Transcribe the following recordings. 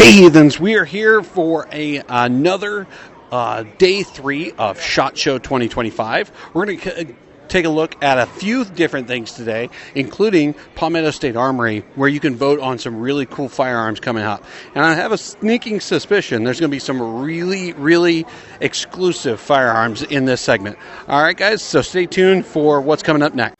Hey heathens, we are here for another day 3 of ShotShow 2025. We're going to take a look at a few different things today, including Palmetto State Armory, where you can vote on some really cool firearms coming up. And I have a sneaking suspicion there's going to be some really exclusive firearms in this segment. All right, guys, so stay tuned for what's coming up next.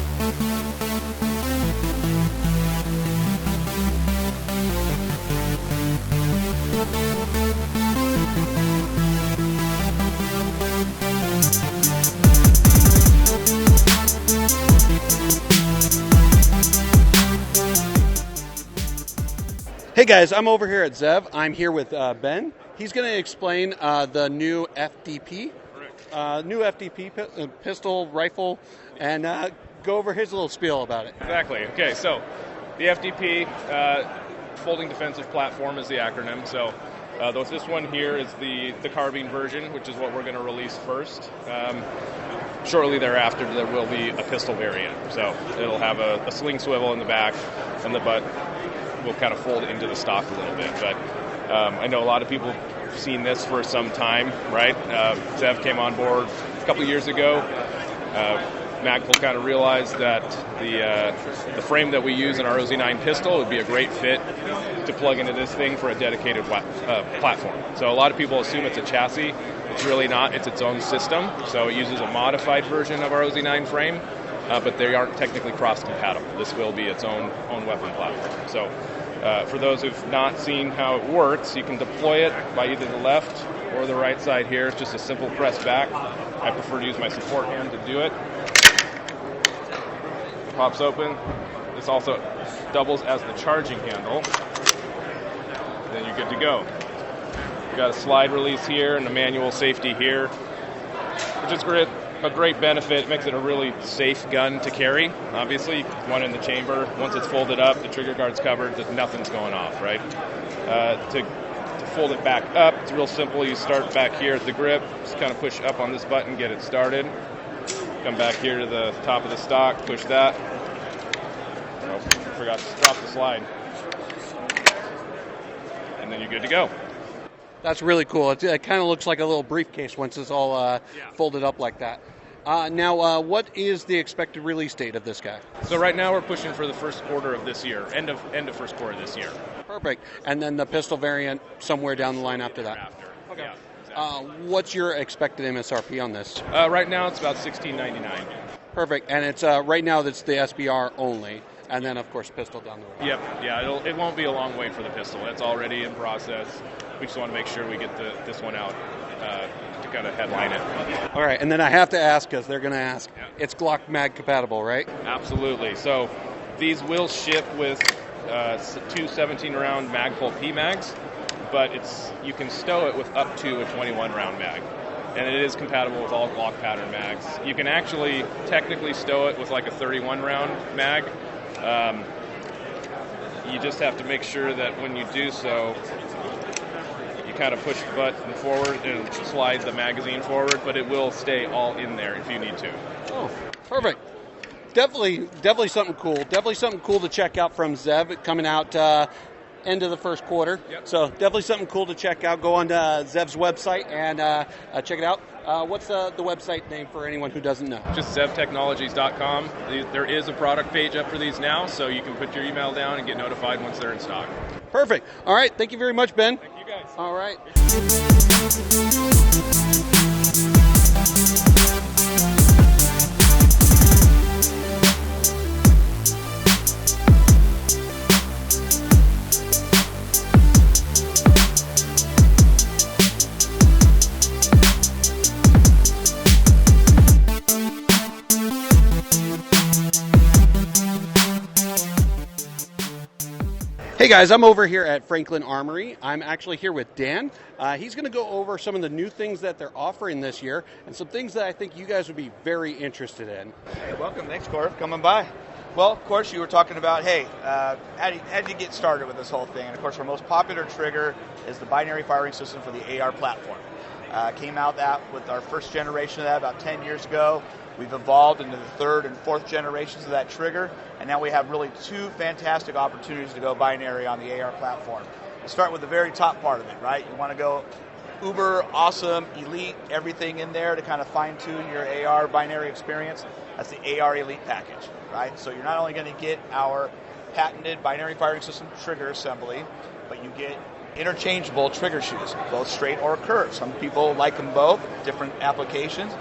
Hey guys, I'm over here at Zev. I'm here with Ben. He's going to explain the new FDP, pistol, rifle, and go over his little spiel about it. Exactly. Okay, so the FDP, Folding Defensive Platform is the acronym. So this one here is the carbine version, which is what we're going to release first. Shortly thereafter, there will be a pistol variant. So it'll have a sling swivel in the back, and the butt will kind of fold into the stock a little bit. But I know a lot of people have seen this for some time, right? Zev came on board a couple of years ago. Magpul kind of realized that the frame that we use in our OZ9 pistol would be a great fit to plug into this thing for a dedicated platform. So a lot of people assume it's a chassis. It's really not. It's its own system. So it uses a modified version of our OZ9 frame, but they aren't technically cross-compatible. This will be its own weapon platform. So for those who've not seen how it works, you can deploy it by either the left or the right side here. It's just a simple press back. I prefer to use my support hand to do it. It pops open. This also doubles as the charging handle. Then you're good to go. You've got a slide release here and a manual safety here, which is great. A great benefit. It makes it a really safe gun to carry. Obviously, one in the chamber. Once it's folded up, the trigger guard's covered, nothing's going off, right? To fold it back up, it's real simple. You start back here at the grip, just kind of push up on this button, get it started. Come back here to the top of the stock, push that. Oh, forgot to drop the slide. And then you're good to go. That's really cool. It kind of looks like a little briefcase once it's all folded up like that. Now, what is the expected release date of this guy? So right now we're pushing for the first quarter of this year, end of first quarter this year. Perfect. And then the pistol variant somewhere down the line after that. Okay. Yeah, exactly. What's your expected MSRP on this? Right now it's about $16.99. Perfect. And it's right now that's the SBR only. And then, of course, pistol down the road. Yep. Yeah, it won't be a long wait for the pistol. It's already in process. We just want to make sure we get this one out to kind of headline it. All right, and then I have to ask, because they're going to ask, It's Glock mag compatible, right? Absolutely. So these will ship with two 17-round Magpul P mags, but you can stow it with up to a 21-round mag. And it is compatible with all Glock pattern mags. You can actually technically stow it with like a 31-round mag. You just have to make sure that when you do so, you kind of push the button forward and slide the magazine forward, but it will stay all in there if you need to. Oh, perfect. Definitely something cool. Definitely something cool to check out from Zev coming out end of the first quarter. Yep. So definitely something cool to check out. Go on to Zev's website and check it out. What's the website name for anyone who doesn't know? Just zevtechnologies.com. There is a product page up for these now, so you can put your email down and get notified once they're in stock. Perfect. All right. Thank you very much, Ben. Thank you, guys. All right. Hey guys, I'm over here at Franklin Armory. I'm actually here with Dan. He's going to go over some of the new things that they're offering this year and some things that I think you guys would be very interested in. Hey, welcome. Thanks, Corey, for coming by. Well, of course, you were talking about, how did you get started with this whole thing? And, of course, our most popular trigger is the binary firing system for the AR platform. Came out with our first generation of that about 10 years ago. We've evolved into the third and fourth generations of that trigger, and now we have really two fantastic opportunities to go binary on the AR platform. start with the very top part of it, right? You want to go uber, awesome, elite, everything in there to kind of fine-tune your AR binary experience. That's the AR Elite package, right? So you're not only going to get our patented binary firing system trigger assembly, but you get interchangeable trigger shoes, both straight or curved. Some people like them both, different applications.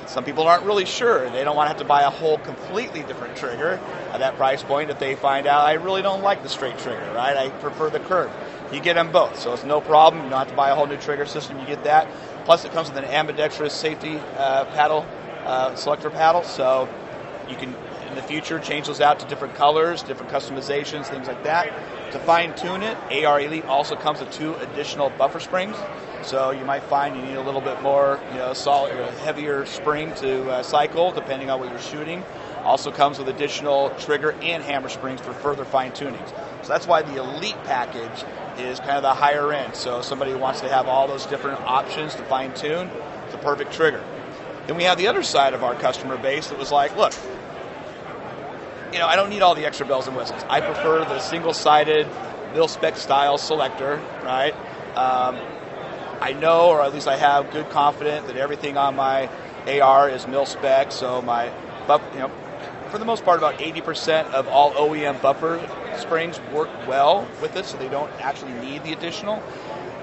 Some people aren't really sure. They don't want to have to buy a whole completely different trigger at that price point if they find out, I really don't like the straight trigger, right? I prefer the curved. You get them both, so it's no problem. You don't have to buy a whole new trigger system. You get that. Plus, it comes with an ambidextrous safety paddle, selector paddle, so you can, in the future, change those out to different colors, different customizations, things like that. To fine-tune it, AR Elite also comes with 2 additional buffer springs. So you might find you need a little bit more, solid, heavier spring to cycle, depending on what you're shooting. Also comes with additional trigger and hammer springs for further fine-tuning. So that's why the Elite package is kind of the higher end. So somebody who wants to have all those different options to fine-tune, it's a perfect trigger. Then we have the other side of our customer base that was like, look, I don't need all the extra bells and whistles. I prefer the single-sided mil-spec style selector, right? I know, or at least I have good confidence that everything on my AR is mil-spec, so for the most part, about 80% of all OEM buffer springs work well with it, so they don't actually need the additional.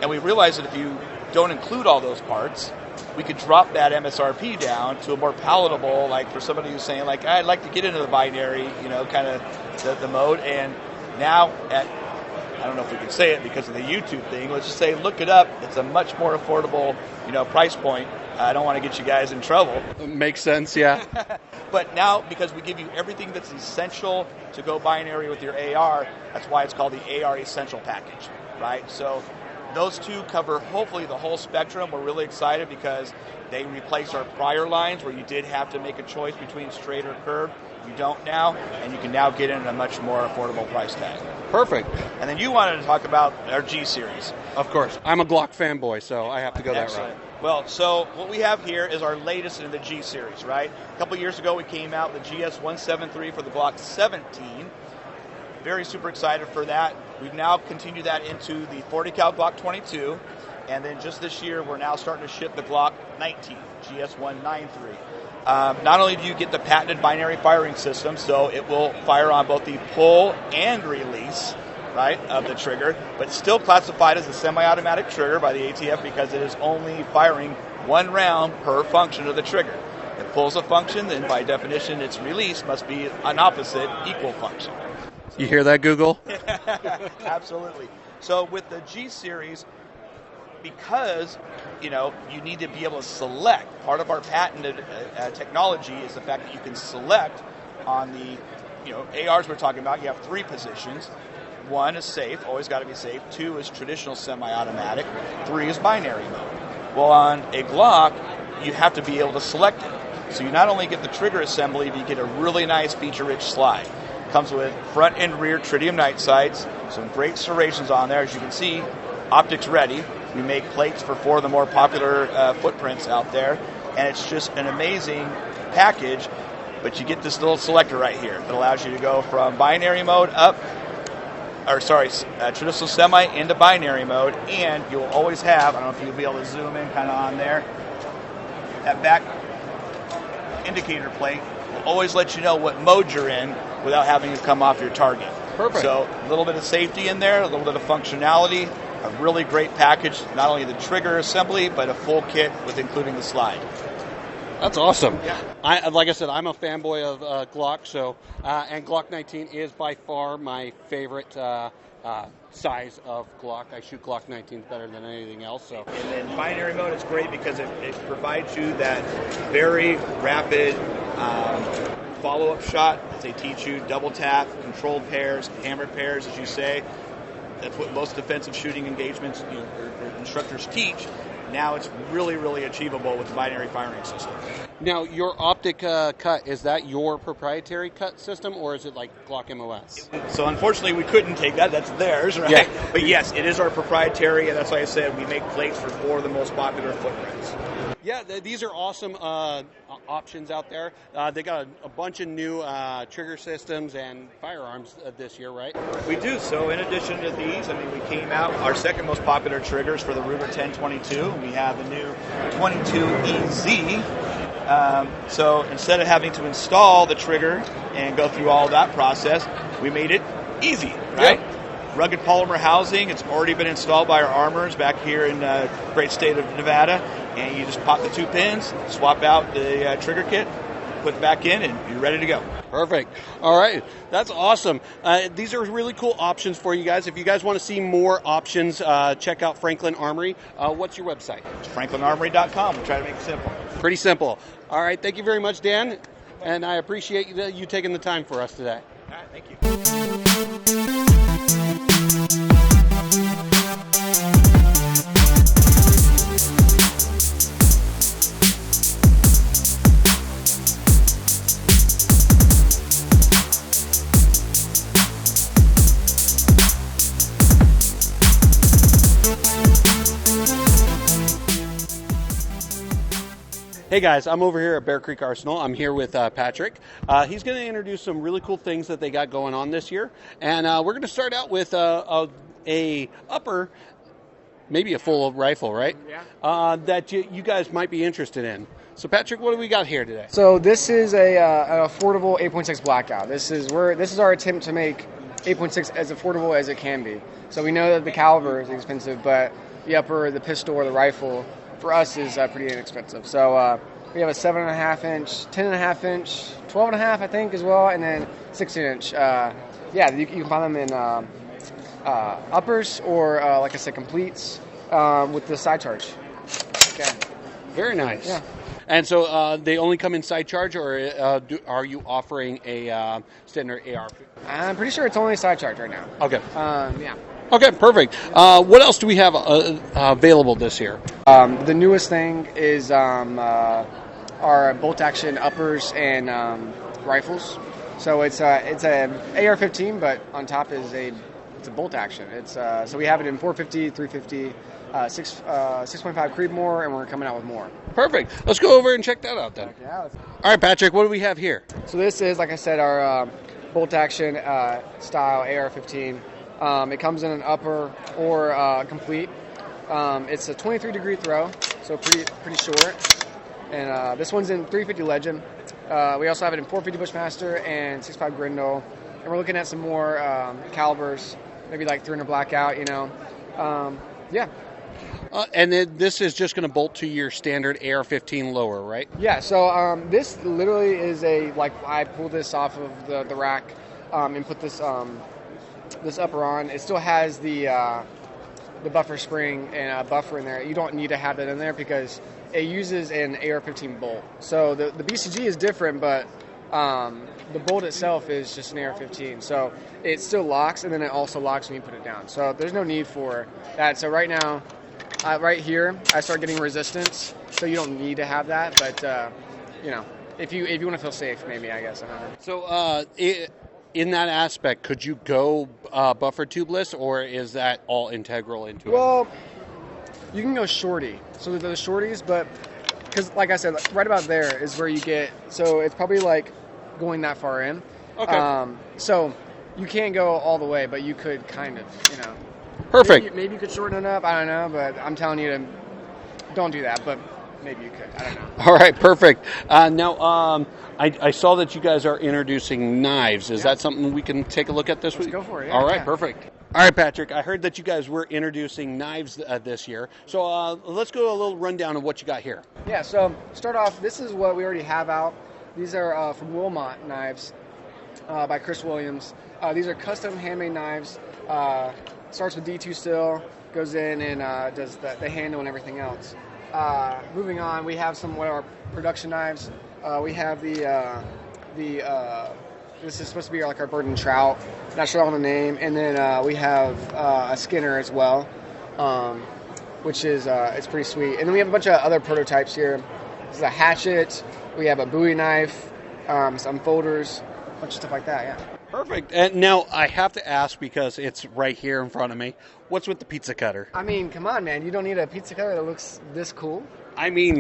And we realized that if you don't include all those parts, we could drop that MSRP down to a more palatable, like for somebody who's saying, like, I'd like to get into the binary, kind of the mode. And now I don't know if we can say it because of the YouTube thing, let's just say look it up. It's a much more affordable, price point. I don't want to get you guys in trouble. Makes sense, yeah. But now, because we give you everything that's essential to go binary with your AR, that's why it's called the AR Essential Package, right? So those 2 cover hopefully the whole spectrum. We're really excited because they replace our prior lines where you did have to make a choice between straight or curved. You don't now, and you can now get in at a much more affordable price tag. Perfect. And then you wanted to talk about our G series. Of course. I'm a Glock fanboy, so I have to go Excellent. that route. Well, so what we have here is our latest in the G series, right? A couple years ago, we came out with the GS173 for the Glock 17. Very super excited for that. We've now continued that into the 40 cal Glock 22, and then just this year, we're now starting to ship the Glock 19, GS193. Not only do you get the patented binary firing system, so it will fire on both the pull and release, right, of the trigger, but still classified as a semi-automatic trigger by the ATF because it is only firing 1 round per function of the trigger. If pulls a function, then by definition, its release must be an opposite equal function. You hear that, Google? Absolutely. So with the G series, because you need to be able to select. Part of our patented technology is the fact that you can select on the ARs we're talking about. You have 3 positions. 1 is safe, always got to be safe. 2 is traditional semi-automatic. 3 is binary mode. Well, on a Glock, you have to be able to select it. So you not only get the trigger assembly, but you get a really nice feature-rich slide. Comes with front and rear tritium night sights, some great serrations on there. As you can see, optics ready. We make plates for 4 of the more popular footprints out there, and it's just an amazing package. But you get this little selector right here that allows you to go from binary mode traditional semi into binary mode, and you'll always have, I don't know if you'll be able to zoom in kind of on there, that back indicator plate will always let you know what mode you're in without having to come off your target. Perfect. So a little bit of safety in there, a little bit of functionality, a really great package, not only the trigger assembly, but a full kit with including the slide. That's awesome. Yeah. Like I said, I'm a fanboy of Glock, and Glock 19 is by far my favorite size of Glock. I shoot Glock 19s better than anything else. So. And then binary mode is great because it provides you that very rapid follow-up shot as they teach you double tap, controlled pairs, hammer pairs, as you say. That's what most defensive shooting engagements or instructors teach. Now it's really, really achievable with the binary firing system. Now, your optic cut, is that your proprietary cut system, or is it like Glock MOS? So unfortunately, we couldn't take that. That's theirs, right? Yeah. But yes, it is our proprietary, and that's why I said we make plates for 4 of the most popular footprints. Yeah, these are awesome options out there. They got a bunch of new trigger systems and firearms this year, right? We do. So in addition to these, we came out, our second most popular triggers for the Ruger 1022. We have the new 22EZ. So instead of having to install the trigger and go through all that process, we made it easy, right? Yep. Rugged polymer housing. It's already been installed by our armorers back here in the great state of Nevada. And you just pop the 2 pins, swap out the trigger kit, put it back in, and you're ready to go. Perfect. All right. That's awesome. These are really cool options for you guys. If you guys want to see more options, check out Franklin Armory. What's your website? It's franklinarmory.com. We try to make it simple. Pretty simple. All right. Thank you very much, Dan. And I appreciate you taking the time for us today. All right. Thank you. Hey guys, I'm over here at Bear Creek Arsenal. I'm here with Patrick. He's going to introduce some really cool things that they got going on this year. And we're going to start out with a upper, maybe a full rifle, right? Yeah. That you guys might be interested in. So Patrick, what do we got here today? So this is an affordable 8.6 Blackout. This is our attempt to make 8.6 as affordable as it can be. So we know that the caliber is expensive, but the upper, the pistol, or the rifle for us is pretty inexpensive. So we have a 7.5 inch, 10.5 inch, 12.5 I think as well, and then 16-inch. You can find them in uppers or like I said, completes with the side charge. Okay. Very nice. Yeah. And so they only come in side charge, or are you offering a standard AR? I'm pretty sure it's only side charge right now. Okay. Yeah. Okay, perfect. What else do we have available this year? The newest thing is our bolt-action uppers and rifles. So it's a AR-15, but on top is it's a bolt-action. It's so we have it in 450, 350, 6.5 Creedmoor, and we're coming out with more. Perfect. Let's go over and check that out then. Yeah. All right, Patrick, what do we have here? So this is, like I said, our bolt-action style AR-15. It comes in an upper or complete. It's a 23-degree throw, so pretty short. And this one's in 350 Legend. We also have it in 450 Bushmaster and 6.5 Grindle. And we're looking at some more calibers, maybe like 300 Blackout, yeah. And then this is just going to bolt to your standard AR-15 lower, right? Yeah, so this literally is I pulled this off of the rack and put this upper on. It still has the buffer spring and a buffer in there. You don't need to have that in there because it uses an AR-15 bolt. So the BCG is different, but the bolt itself is just an AR-15. So it still locks, and then it also locks when you put it down. So there's no need for that. So right now, right here, I start getting resistance. So you don't need to have that, but if you want to feel safe, maybe, I guess. I don't know. So in that aspect, could you go buffer tubeless, or is that all integral into it? Well, you can go shorty. So the shorties, but because like I said, right about there is where you get. So it's probably like going that far in. Okay. So you can't go all the way, but you could kind of, Perfect. Maybe you could shorten it up. I don't know, but I'm telling you to don't do that. But maybe you could. I don't know. All right, perfect. Now, I saw that you guys are introducing knives. Is that something we can take a look at this week? Let's go for it. Yeah, All right, yeah. perfect. All right, Patrick, I heard that you guys were introducing knives this year. So let's go a little rundown of what you got here. Yeah, so start off, this is what we already have out. These are from Wilmot knives by Chris Williams. These are custom handmade knives. Starts with D2 still, goes in and does the handle and everything else. Moving on, we have some of our production knives. We have this is supposed to be like our bird and trout. Not sure on the name. And then we have a Skinner as well, which is it's pretty sweet. And then we have a bunch of other prototypes here. This is a hatchet. We have a Bowie knife, some folders, a bunch of stuff like that. Yeah. Perfect. And now I have to ask, because it's right here in front of me, what's with the pizza cutter? I mean, come on, man. You don't need a pizza cutter that looks this cool. I mean,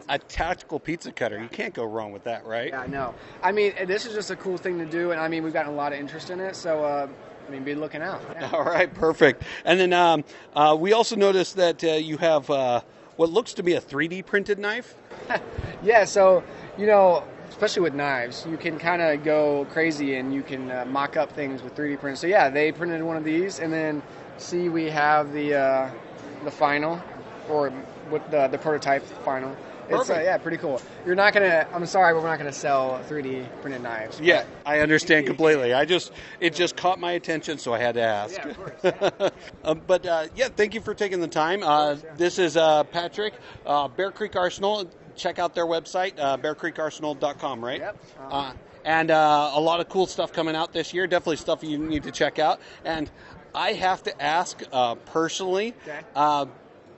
a tactical pizza cutter. You can't go wrong with that, right? Yeah, I know. I mean, this is just a cool thing to do, and I mean, we've gotten a lot of interest in it, so be looking out. Yeah. All right, perfect. And then we also noticed that you have what looks to be a 3D printed knife. Yeah, so, especially with knives, you can kind of go crazy and you can mock up things with 3D prints. So yeah, they printed one of these, and then we have the final, or with the prototype final. It's pretty cool. You're not gonna. I'm sorry, but we're not gonna sell 3D printed knives. Yeah, I understand completely. It just caught my attention, so I had to ask. Yeah, of course. Yeah. Thank you for taking the time. This is Patrick, Bear Creek Arsenal. Check out their website, bearcreekarsenal.com, right? Yep. And a lot of cool stuff coming out this year. Definitely stuff you need to check out. And I have to ask personally,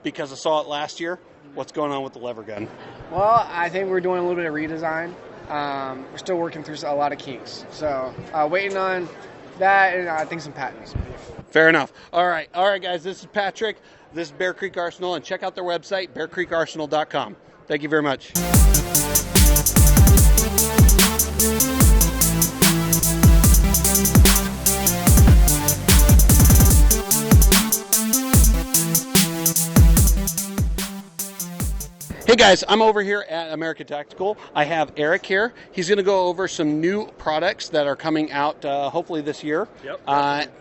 because I saw it last year. What's going on with the lever gun? Well, I think we're doing a little bit of redesign. We're still working through a lot of kinks. So waiting on that, and I think some patents. Fair enough. All right, guys. This is Patrick. This is Bear Creek Arsenal, and check out their website, bearcreekarsenal.com. Thank you very much. Hey guys, I'm over here at American Tactical. I have Eric here. He's going to go over some new products that are coming out hopefully this year. Yep,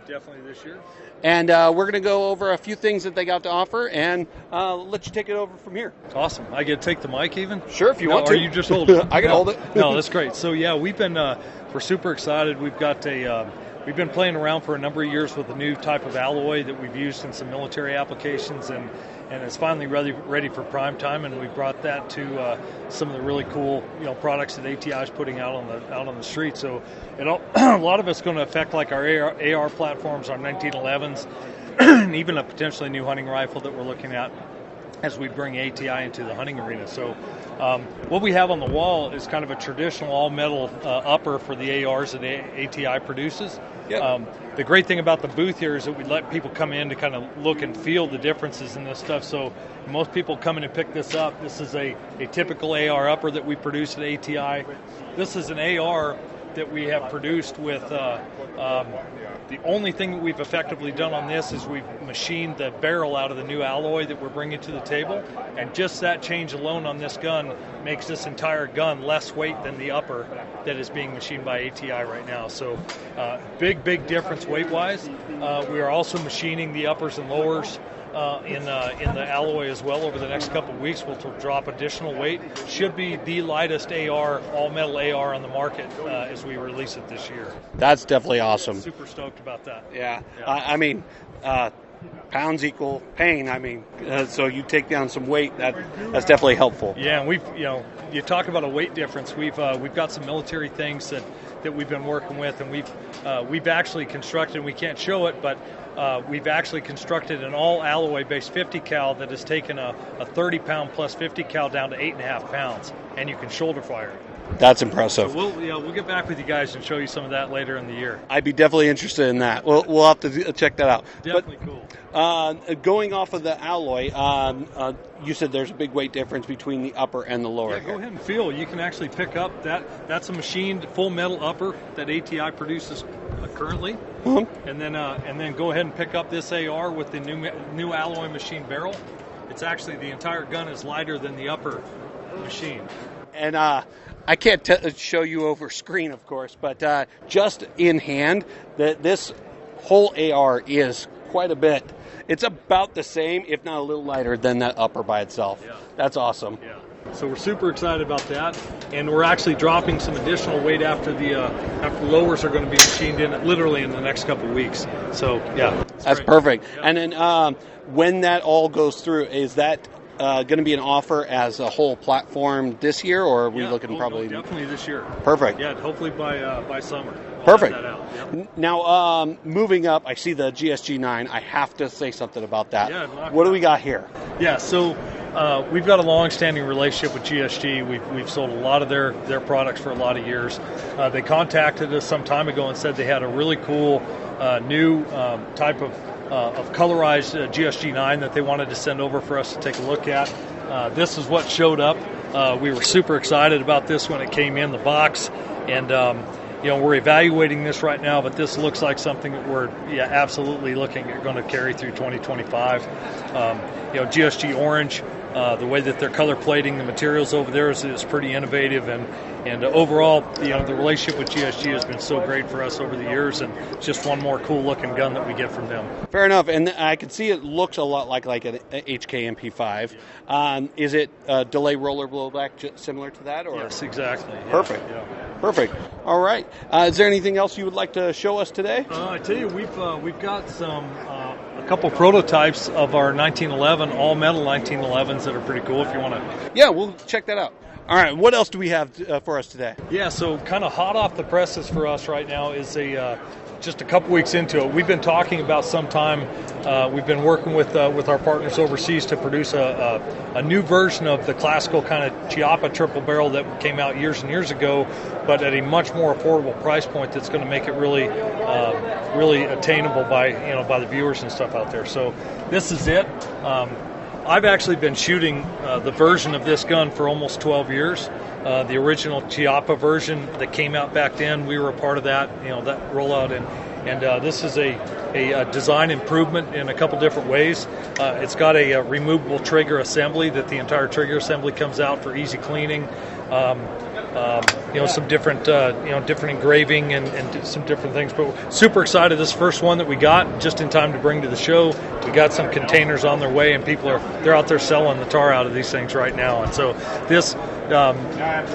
definitely this year. And we're going to go over a few things that they got to offer, and let you take it over from here. Awesome. I get to take the mic even? Sure, if you want to. Or you just hold it? I can hold it. No, that's great. So yeah, we're super excited. We've got we've been playing around for a number of years with a new type of alloy that we've used in some military applications, and it's finally ready for prime time, and we brought that to some of the really cool products that ATI is putting out on the street. So a lot of it's going to affect like our AR platforms, our 1911s, and even a potentially new hunting rifle that we're looking at as we bring ATI into the hunting arena. So what we have on the wall is kind of a traditional all-metal upper for the ARs that ATI produces. Yep. The great thing about the booth here is that we let people come in to kind of look and feel the differences in this stuff. So most people come in and pick this up. This is a typical AR upper that we produce at ATI. This is an AR that we have produced with the only thing that we've effectively done on this is we've machined the barrel out of the new alloy that we're bringing to the table, and just that change alone on this gun makes this entire gun less weight than the upper that is being machined by ATI right now. So big difference weight-wise. We are also machining the uppers and lowers in the alloy as well over the next couple of weeks. We'll drop additional weight. Should be the lightest AR, all-metal AR on the market as we release it this year. That's definitely awesome. Super stoked about that. Yeah. I mean, pounds equal pain. I mean, so you take down some weight. That's definitely helpful. Yeah, and we've you talk about a weight difference. We've got some military things that we've been working with, and we've actually constructed. We can't show it, but we've actually constructed an all alloy based 50 cal that has taken a 30 pound plus 50 cal down to 8.5 pounds, and you can shoulder fire it. That's impressive. So we'll get back with you guys and show you some of that later in the year. I'd be definitely interested in that. We'll have to check that out. Definitely cool. Going off of the alloy, you said there's a big weight difference between the upper and the lower. Yeah, go ahead and feel. You can actually pick up that's a machined full metal upper that ATI produces currently, and then go ahead and pick up this AR with the new alloy machine barrel. It's actually the entire gun is lighter than the upper machine. And I can't show you over screen, of course, but just in hand, this whole AR is quite a bit. It's about the same, if not a little lighter, than that upper by itself. Yeah. That's awesome. Yeah. So we're super excited about that, and we're actually dropping some additional weight after the lowers are going to be machined in literally in the next couple of weeks. So yeah, that's great. Perfect. Yeah. And then when that all goes through, is that going to be an offer as a whole platform this year, or are we looking probably? No, definitely this year. Perfect. Yeah, hopefully by summer. Perfect. Yep. Now, moving up, I see the GSG 9. I have to say something about that. Yeah, what do we got here? Yeah, so we've got a long-standing relationship with GSG. We've sold a lot of their products for a lot of years. They contacted us some time ago and said they had a really cool new type of colorized GSG9 that they wanted to send over for us to take a look at. This is what showed up. We were super excited about this when it came in the box, and we're evaluating this right now, but this looks like something that we're absolutely looking at going to carry through 2025. GSG orange, the way that they're color plating the materials over there is pretty innovative, and overall, the relationship with GSG has been so great for us over the years, and just one more cool looking gun that we get from them. Fair enough, and I can see it looks a lot like an HK MP5. Is it delay roller blowback similar to that? Or? Yes, exactly. Yeah. Perfect. Yeah. Perfect. All right. Is there anything else you would like to show us today? I tell you, we've got a couple prototypes of our 1911 all metal 1911s that are pretty cool. If you want to, yeah, we'll check that out. All right. What else do we have for us today? Yeah. So kind of hot off the presses for us right now is just a couple weeks into it. We've been talking about some time. We've been working with our partners overseas to produce a new version of the classical kind of Chiappa triple barrel that came out years and years ago, but at a much more affordable price point that's going to make it really attainable by the viewers and stuff out there. So this is it. I've actually been shooting the version of this gun for almost 12 years. The original Chiappa version that came out back then, we were a part of that rollout, and this is a design improvement in a couple different ways. It's got a removable trigger assembly that the entire trigger assembly comes out for easy cleaning. Some different different engraving and some different things, but we're super excited. This first one that we got just in time to bring to the show. We got some containers on their way, and they're out there selling the tar out of these things right now. And so this,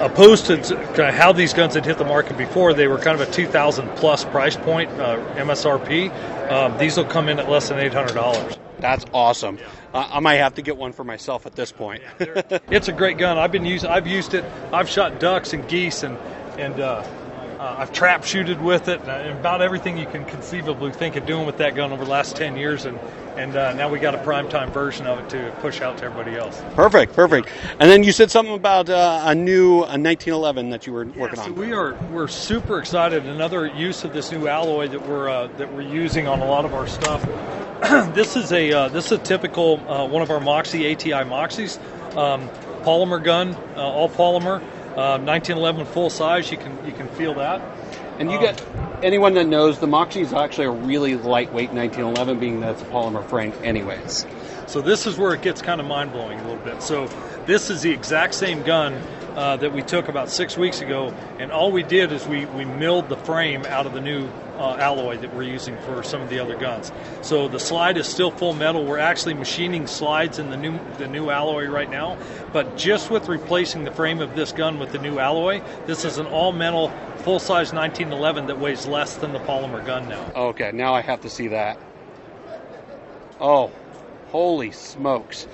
opposed to how these guns had hit the market before, they were kind of a $2,000 plus price point, MSRP. These will come in at less than $800. That's awesome. I might have to get one for myself at this point. It's a great gun. I've used it. I've shot ducks and geese, and I've trap shooted with it, and about everything you can conceivably think of doing with that gun over the last 10 years, and now we got a primetime version of it to push out to everybody else. Perfect. And then you said something about a new 1911 that you were working on. So we're super excited. Another use of this new alloy that we're using on a lot of our stuff. This is a typical one of our Moxie ATI Moxies, polymer gun, all polymer, 1911 full size. You can feel that. And you got anyone that knows the Moxie is actually a really lightweight 1911, being that it's a polymer frame, anyways. So this is where it gets kind of mind blowing a little bit. So this is the exact same gun that we took about 6 weeks ago, and all we did is we milled the frame out of the new alloy that we're using for some of the other guns. So the slide is still full metal. We're actually machining slides in the new alloy right now, but just with replacing the frame of this gun with the new alloy, this is an all metal full-size 1911 that weighs less than the polymer gun now. Okay, now I have to see that. Oh, holy smokes.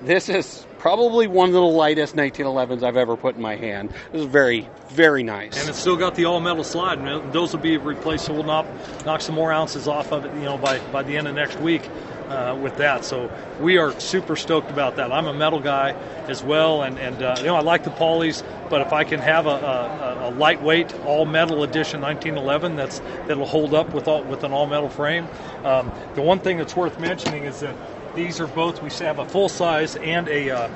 This is probably one of the lightest 1911s I've ever put in my hand. This is very, very nice. And it's still got the all-metal slide, and those will be replaced, so we'll knock some more ounces off of it, by the end of next week with that. So we are super stoked about that. I'm a metal guy as well, and I like the polys, but if I can have a lightweight all-metal edition 1911 that'll hold up with an all-metal frame. The one thing that's worth mentioning is that these are both, we have a full size and a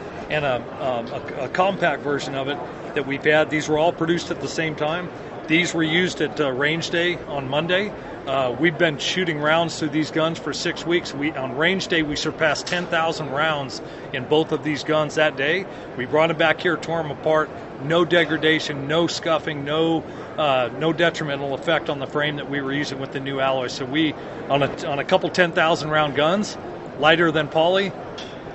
compact version of it that we've had. These were all produced at the same time. These were used at range day on Monday. We've been shooting rounds through these guns for 6 weeks. On range day, we surpassed 10,000 rounds in both of these guns that day. We brought them back here, tore them apart. No degradation, no scuffing, no detrimental effect on the frame that we were using with the new alloy. So we, on a couple 10,000 round guns, lighter than poly,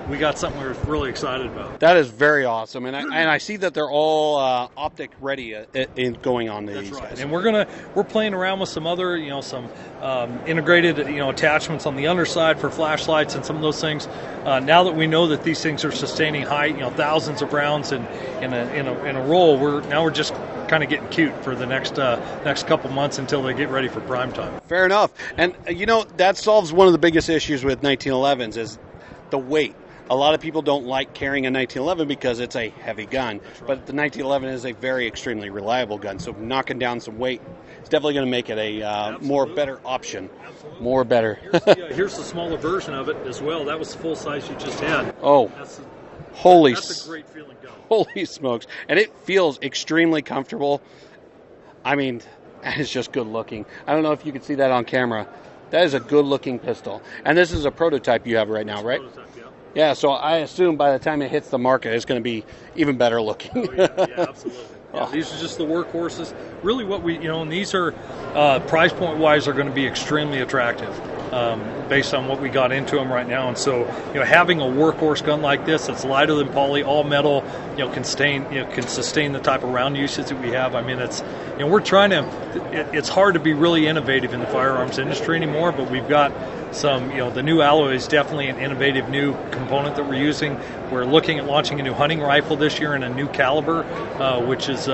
we got something we're really excited about. That is very awesome, and I see that they're all optic ready in going on these. That's right. Guys. And we're playing around with some other some integrated attachments on the underside for flashlights and some of those things. Now that we know that these things are sustaining high thousands of rounds in a roll, we're just kind of getting cute for the next couple months until they get ready for prime time. Fair enough. And that solves one of the biggest issues with 1911s is the weight. A lot of people don't like carrying a 1911 because it's a heavy gun, but the 1911 is a very extremely reliable gun. So knocking down some weight is definitely going to make it a more better option. Absolutely. More better. Here's the smaller version of it as well. That was the full size you just had. Oh, That's a great feeling gun. Holy smokes. And it feels extremely comfortable. I mean, it's just good looking. I don't know if you can see that on camera. That is a good looking pistol. And this is a prototype you have right now, right? Prototype, yeah. Yeah, so I assume by the time it hits the market, it's going to be even better looking. Oh, yeah, absolutely. Yeah, these are just the workhorses. Really what we, and these are, price point wise, are going to be extremely attractive based on what we got into them right now. And so, having a workhorse gun like this that's lighter than poly, all metal, can sustain the type of round usage that we have. I mean, it's, we're trying to, it's hard to be really innovative in the firearms industry anymore, but we've got some, the new alloy is definitely an innovative new component that we're using. We're looking at launching a new hunting rifle this year and a new caliber, which is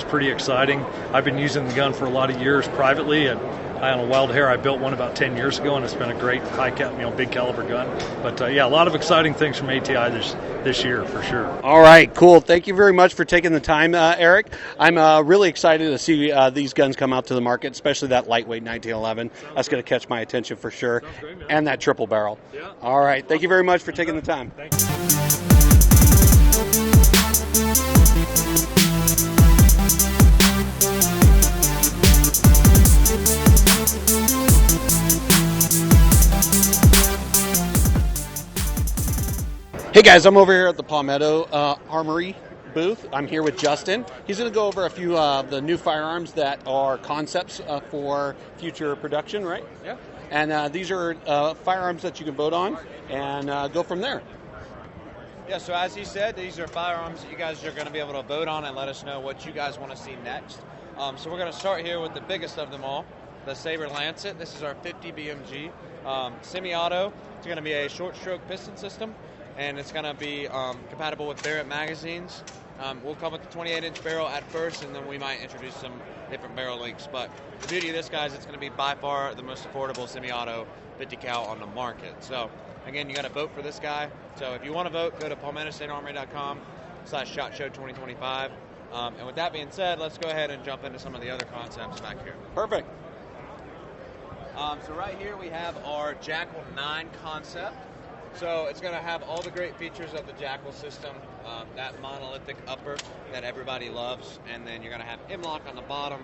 pretty exciting. I've been using the gun for a lot of years privately, and I own a Wild Hare. I built one about 10 years ago, and it's been a great big caliber gun. But a lot of exciting things from ATI this year for sure. All right, cool. Thank you very much for taking the time, Eric. I'm really excited to see these guns come out to the market, especially that lightweight 1911. That's going to catch my attention for sure. Sounds great, man. And that triple barrel. Yeah. All right. Thank you very much for taking the time. Thank you. Hey guys, I'm over here at the Palmetto Armory booth. I'm here with Justin. He's going to go over a few of the new firearms that are concepts for future production, right? Yeah. And these are firearms that you can vote on and go from there. Yeah, so as he said, these are firearms that you guys are going to be able to vote on and let us know what you guys want to see next. So we're going to start here with the biggest of them all, the Saber Lancet. This is our 50 BMG semi-auto. It's going to be a short stroke piston system, and it's going to be compatible with Barrett magazines. We'll come with the 28-inch barrel at first, and then we might introduce some different barrel lengths. But the beauty of this, guys, it's going to be by far the most affordable semi-auto 50 cal on the market. So again, you got to vote for this guy. So if you want to vote, go to palmettostatearmory.com/ShotShow2025. And with that being said, let's go ahead and jump into some of the other concepts back here. Perfect. So right here we have our Jackal 9 concept. So it's going to have all the great features of the Jackal system, that monolithic upper that everybody loves, and then you're going to have M-lock on the bottom.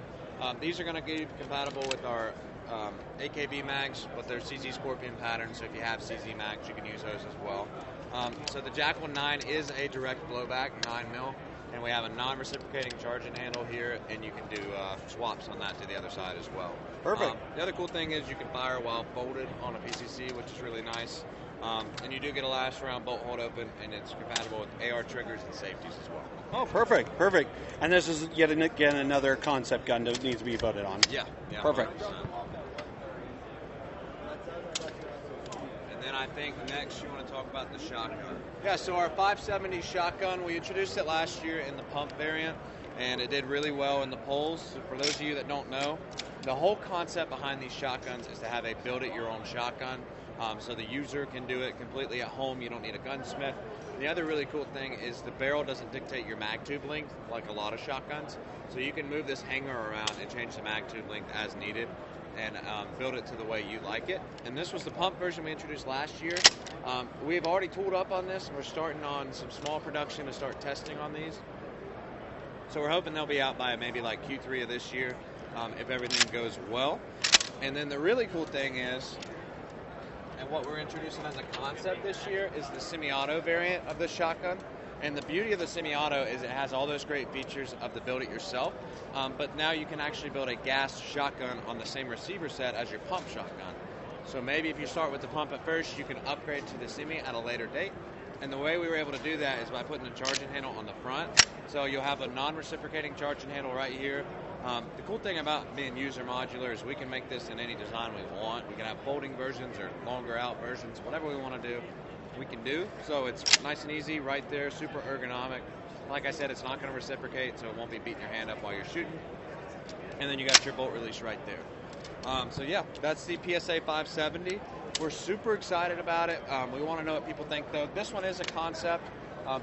These are going to be compatible with our AKB mags, but they're CZ Scorpion patterns, so if you have CZ mags, you can use those as well. So the Jackal 9 is a direct blowback 9mm, and we have a non-reciprocating charging handle here, and you can do swaps on that to the other side as well. Perfect. The other cool thing is you can fire while folded on a PCC, which is really nice. And you do get a last round bolt hold open, and it's compatible with AR triggers and safeties as well. Oh, perfect. And this is yet again another concept gun that needs to be voted on. Yeah. Perfect. 100%. And then I think next you want to talk about the shotgun. Yeah, so our 570 shotgun, we introduced it last year in the pump variant, and it did really well in the polls. So for those of you that don't know, the whole concept behind these shotguns is to have a build-it-your-own shotgun. So the user can do it completely at home. You don't need a gunsmith. The other really cool thing is the barrel doesn't dictate your mag tube length like a lot of shotguns. So you can move this hanger around and change the mag tube length as needed and build it to the way you like it. And this was the pump version we introduced last year. We've already tooled up on this, and we're starting on some small production to start testing on these. So we're hoping they'll be out by maybe like Q3 of this year if everything goes well. And then the really cool thing is, and what we're introducing as a concept this year is the semi-auto variant of the shotgun. And the beauty of the semi-auto is it has all those great features of the build-it-yourself, but now you can actually build a gas shotgun on the same receiver set as your pump shotgun. So maybe if you start with the pump at first, you can upgrade to the semi at a later date. And the way we were able to do that is by putting a charging handle on the front. So you'll have a non-reciprocating charging handle right here. The cool thing about being user modular is we can make this in any design we want. We can have folding versions or longer out versions, whatever we want to do, we can do. So it's nice and easy right there, super ergonomic. Like I said, it's not going to reciprocate, so it won't be beating your hand up while you're shooting. And then you got your bolt release right there. So yeah, that's the PSA 570. We're super excited about it. We want to know what people think, though. This one is a concept,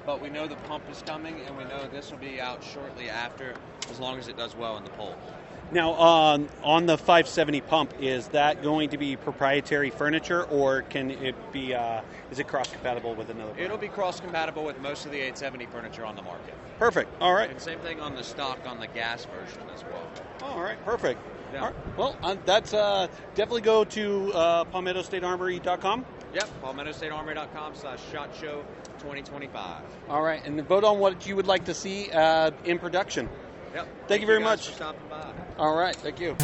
but we know the pump is coming, and we know this will be out shortly after, as long as it does well in the polls. Now, on the 570 pump, is that going to be proprietary furniture, or can it be? Is it cross-compatible with another brand? It'll be cross-compatible with most of the 870 furniture on the market. Perfect. All right. And same thing on the stock on the gas version as well. All right. Perfect. Yeah. All right. Well, that's definitely go to PalmettoStateArmory.com. Yep, PalmettoStateArmory.com/ShotShow 2025. All right, and vote on what you would like to see in production. Yep. Thank you very guys much for stopping by. All right. Thank you.